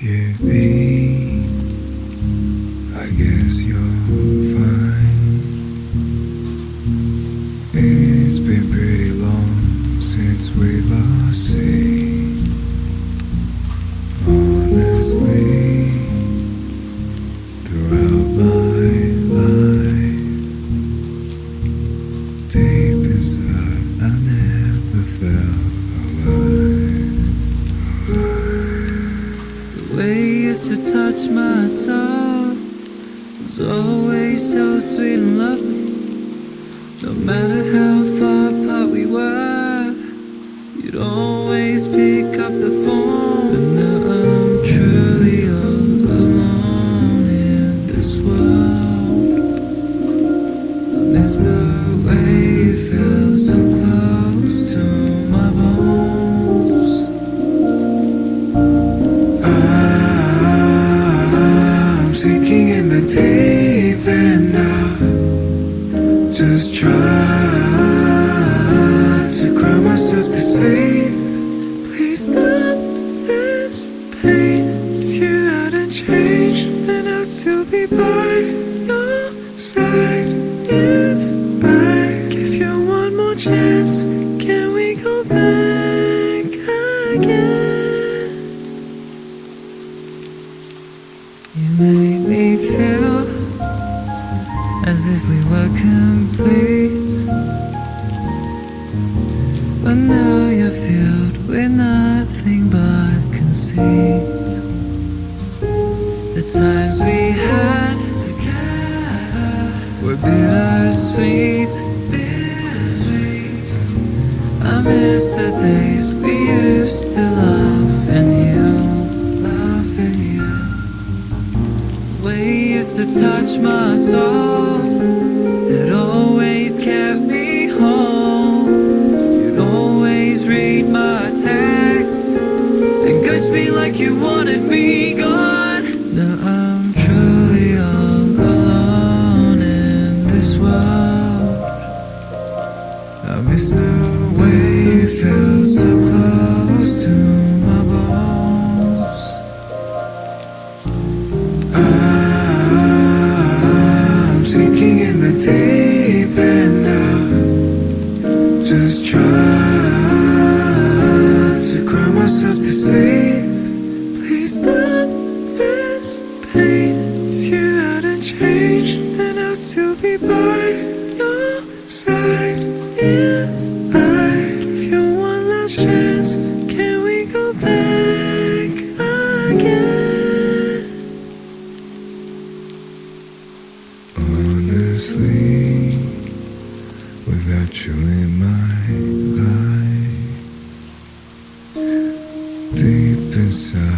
you be? I guess you're fine. It's been pretty long since we've last seen. Honestly, throughout my life, deep inside I never felt alive. The way you used to touch my soul was always so sweet and lovely. No matter how far apart we were, you'd always pick up the phone. But now I'm truly all alone in this world. I miss the way you felt so close to my bones. I'm sinking in the deep end now. Just try to cry myself to sleep. Please stop this pain. If you hadn't changed, then I'll still be by your side. If I give you one more chance, can we go back again? You made me feel as if we were complete, but now you're filled with nothing but conceit. The times we had together were bittersweet, bittersweet. I miss the days we used to laugh and you. The way you used to touch my soul, it always kept me whole. You'd always read my texts and ghost me like you wanted me gone. Now I'm truly all alone in this world. I miss the way you felt so close to my bones. I'm sinking in the deep end now. Just try to cry myself to sleep. Please stop this pain. If you hadn't changed, then I'll still be by your side. If I give you one last chance, can we go back again? Honestly, without you in my life, deep inside